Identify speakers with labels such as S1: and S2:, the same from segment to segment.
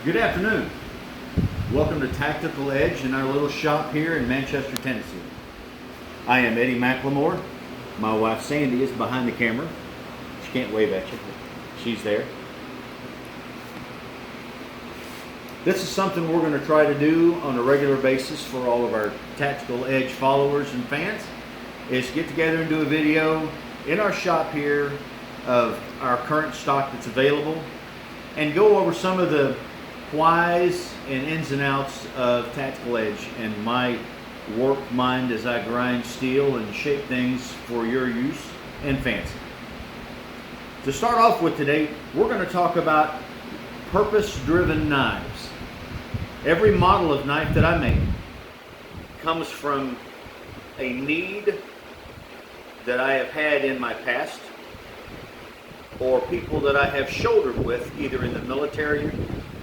S1: Good afternoon. Welcome to Tactical Edge in our little shop here in Manchester, Tennessee. I am Eddie McLemore. My wife Sandy is behind the camera. She can't wave at you, but she's there. This is something we're going to try to do on a regular basis for all of our Tactical Edge followers and fans, is get together and do a video in our shop here of our current stock that's available and go over some of the whys and ins and outs of Tactical Edge and my work mind as I grind steel and shape things for your use and fancy. To start off with today, we're going to talk about purpose-driven knives. Every model of knife that I make comes from a need that I have had in my past, or people that I have shouldered with either in the military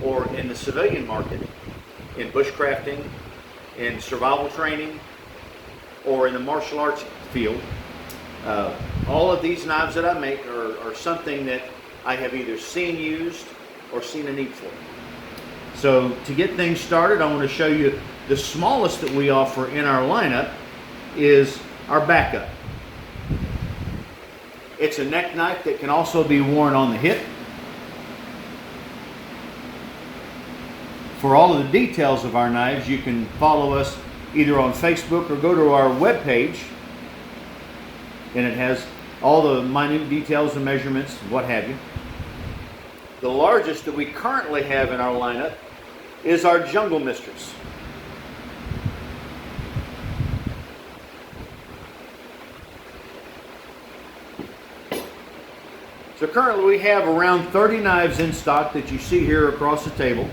S1: or in the civilian market, in bushcrafting, in survival training, or in the martial arts field. All of these knives that I make are something that I have either seen used or seen a need for. So to get things started, I want to show you the smallest that we offer in our lineup is our backup. It's a neck knife that can also be worn on the hip. For all of the details of our knives, you can follow us either on Facebook or go to our webpage, and it has all the minute details and measurements, what have you. The largest that we currently have in our lineup is our Jungle Mistress. So currently we have around 30 knives in stock that you see here across the table.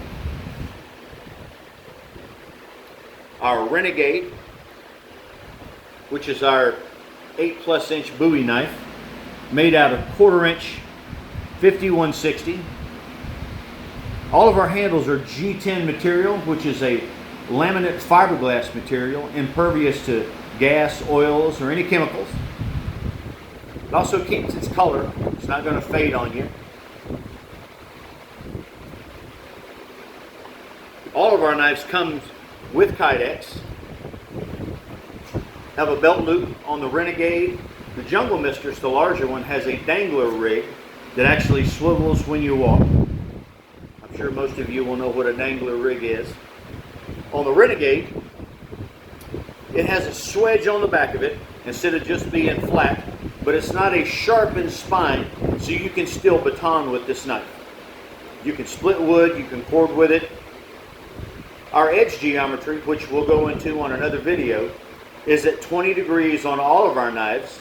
S1: Our Renegade, which is our 8+ inch Bowie knife, made out of 1/4 inch 5160. All of our handles are G10 material, which is a laminate fiberglass material, impervious to gas, oils, or any chemicals. It also keeps its color. It's not going to fade on you. All of our knives come with kydex. Have a belt loop on the Renegade. The Jungle Mistress, the larger one, has a dangler rig that actually swivels when you walk. I'm sure most of you will know what a dangler rig is. On the Renegade, it has a swedge on the back of it instead of just being flat, but it's not a sharpened spine, so you can still baton with this knife. You can split wood, you can cord with it. Our edge geometry, which we'll go into on another video, is at 20 degrees on all of our knives,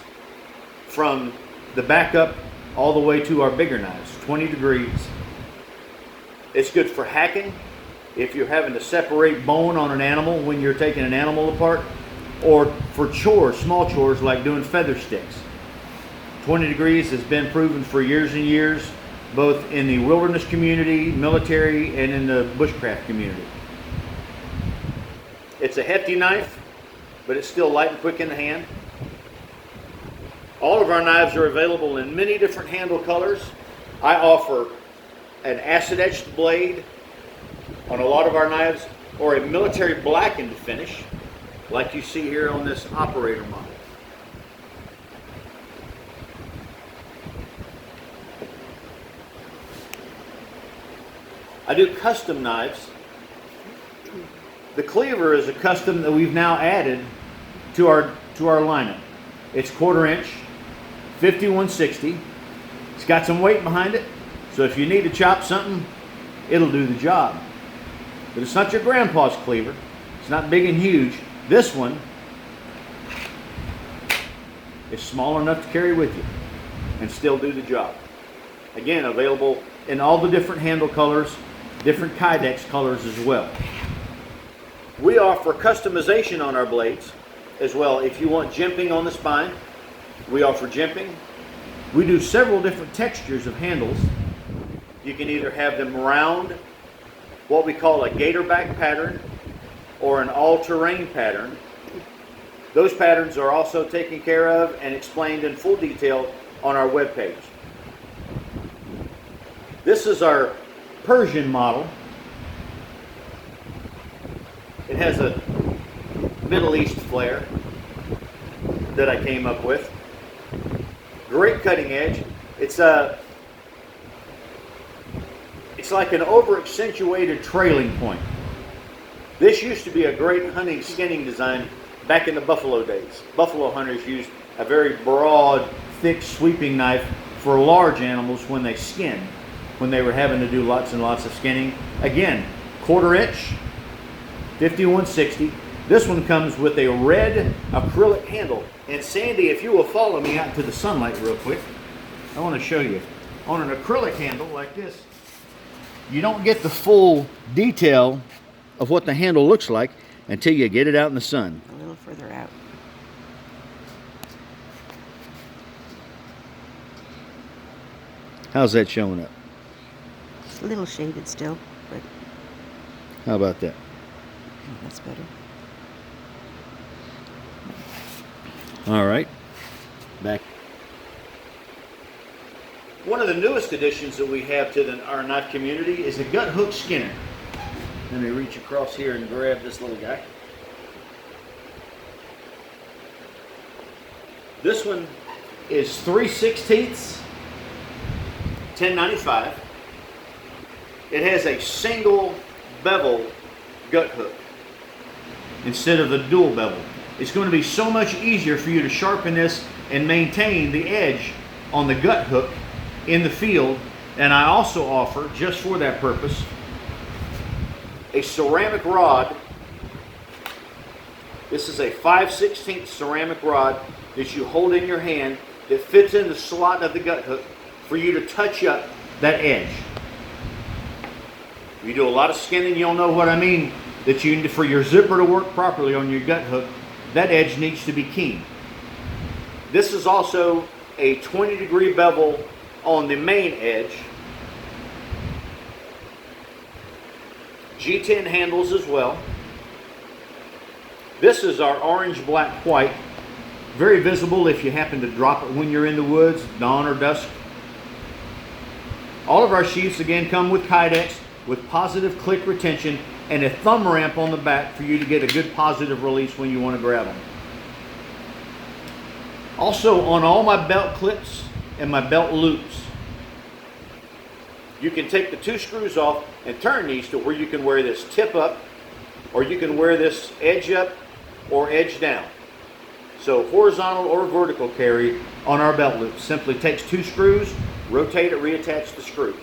S1: from the backup all the way to our bigger knives, 20 degrees. It's good for hacking, if you're having to separate bone on an animal when you're taking an animal apart, or for chores, small chores like doing feather sticks. 20 degrees has been proven for years and years, both in the wilderness community, military, and in the bushcraft community. It's a hefty knife, but it's still light and quick in the hand. All of our knives are available in many different handle colors. I offer an acid etched blade on a lot of our knives, or a military blackened finish, like you see here on this operator model. I do custom knives. The Cleaver is a custom that we've now added to our lineup. It's 1/4 inch, 5160. It's got some weight behind it, so if you need to chop something, it'll do the job. But it's not your grandpa's Cleaver. It's not big and huge. This one is small enough to carry with you and still do the job. Again, available in all the different handle colors, different kydex colors as well. We offer customization on our blades as well. If you want jimping on the spine, we offer jimping. We do several different textures of handles. You can either have them round, what we call a gator back pattern, or an all-terrain pattern. Those patterns are also taken care of and explained in full detail on our webpage. This is our Persian model. It has a Middle East flare that I came up with. Great cutting edge. It's like an over-accentuated trailing point. This used to be a great hunting skinning design back in the buffalo days. Buffalo hunters used a very broad, thick, sweeping knife for large animals when they skinned, when they were having to do lots and lots of skinning. Again, 1/4 inch, 5160. This one comes with a red acrylic handle. And Sandy, if you will follow me out to the sunlight real quick, I want to show you. On an acrylic handle like this, you don't get the full detail of what the handle looks like until you get it out in the sun.
S2: A little further out.
S1: How's that showing up?
S2: It's a little shaded still, but
S1: How about that?
S2: that's better.
S1: All right, back. One of the newest additions that we have to our knife community is a gut hook skinner. Let me reach across here and grab this little guy. This one is 3/16, 1095. It has a single bevel gut hook instead of the dual bevel. It's going to be so much easier for you to sharpen this and maintain the edge on the gut hook in the field. And I also offer, just for that purpose, a ceramic rod. This is a 5/16 ceramic rod that you hold in your hand that fits in the slot of the gut hook for you to touch up that edge. If you do a lot of skinning, you'll know what I mean, that for your zipper to work properly on your gut hook, that edge needs to be keen. This is also a 20-degree bevel on the main edge. G10 handles as well. This is our orange, black, white. Very visible if you happen to drop it when you're in the woods, dawn or dusk. All of our sheaths again come with Kydex with positive click retention and a thumb ramp on the back for you to get a good positive release when you want to grab them. Also on all my belt clips and my belt loops, you can take the 2 screws off and turn these to where you can wear this tip up, or you can wear this edge up or edge down. So horizontal or vertical carry on our belt loop. Simply takes 2 screws, rotate it, reattach the screws.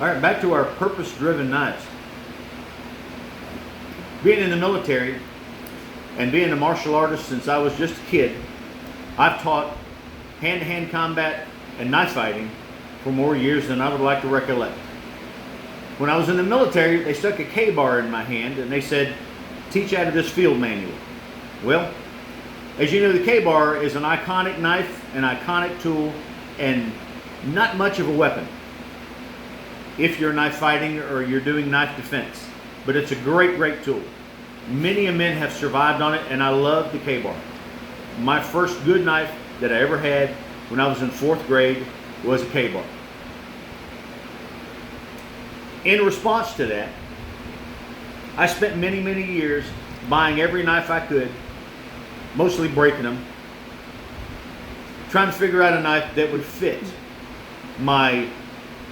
S1: All right, back to our purpose-driven knives. Being in the military and being a martial artist since I was just a kid, I've taught hand-to-hand combat and knife fighting for more years than I would like to recollect. When I was in the military, they stuck a K-bar in my hand and they said, teach out of this field manual. Well, as you know, the K-bar is an iconic knife, an iconic tool, and not much of a weapon if you're knife fighting or you're doing knife defense. But it's a great, great tool. Many men have survived on it, and I love the K-bar. My first good knife that I ever had when I was in 4th grade was a K-bar. In response to that, I spent many, many years buying every knife I could, mostly breaking them, trying to figure out a knife that would fit my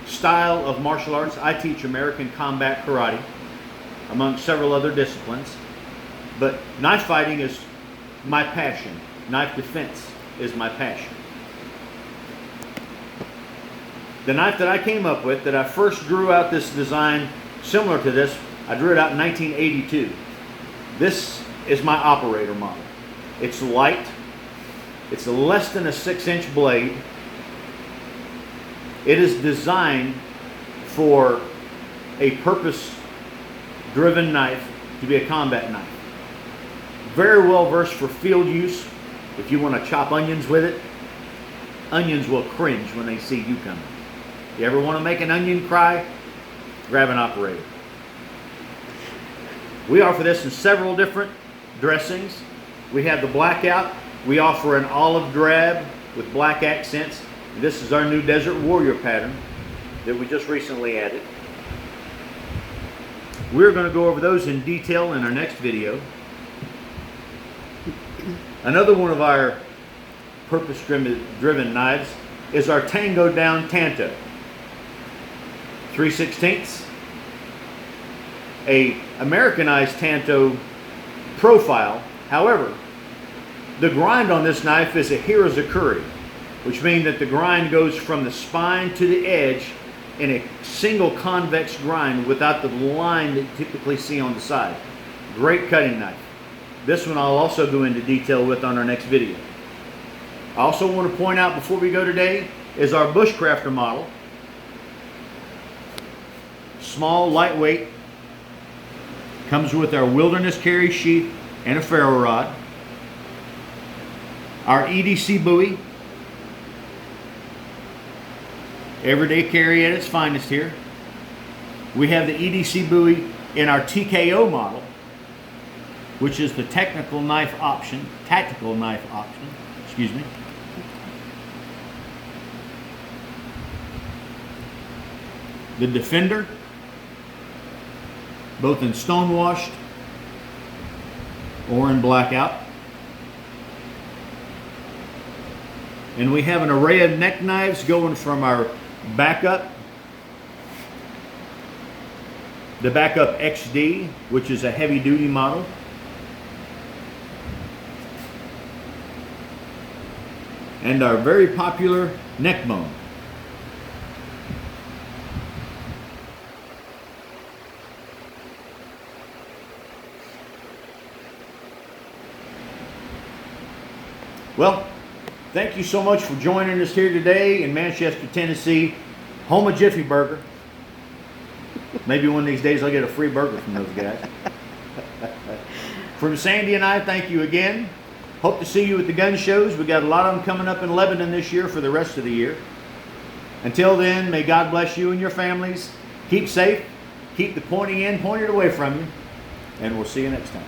S1: style of martial arts. I teach American combat karate, among several other disciplines, but knife fighting is my passion. Knife defense is my passion. The knife that I came up with, that I first drew out this design similar to this, I drew it out in 1982. This is my operator model. It's light. It's less than a 6-inch blade. It is designed for a purpose-driven knife to be a combat knife. Very well versed for field use. If you want to chop onions with it, onions will cringe when they see you coming. You ever want to make an onion cry? Grab an operator. We offer this in several different dressings. We have the blackout. We offer an olive drab with black accents. This is our new Desert Warrior pattern. that we just recently added. We're going to go over those in detail in our next video. Another one of our purpose-driven knives is our Tango Down Tanto. 3/16, a Americanized Tanto profile. However, the grind on this knife is a Hirazakuri, which means that the grind goes from the spine to the edge in a single convex grind without the line that you typically see on the side. Great cutting knife. This one I'll also go into detail with on our next video. I also want to point out before we go today is our Bushcraft Remodel. Small, lightweight, comes with our wilderness carry sheath and a ferro rod. Our EDC buoy, everyday carry at its finest here. We have the EDC buoy in our TKO model, which is the tactical knife option, excuse me. The Defender, both in stonewashed or in blackout. And we have an array of neck knives going from our backup, the Backup XD, which is a heavy duty model, and our very popular neck bone. Well, thank you so much for joining us here today in Manchester, Tennessee, home of Jiffy Burger. Maybe one of these days I'll get a free burger from those guys. From Sandy and I, thank you again. Hope to see you at the gun shows. We got a lot of them coming up in Lebanon this year for the rest of the year. Until then, may God bless you and your families. Keep safe. Keep the pointy end pointed away from you. And we'll see you next time.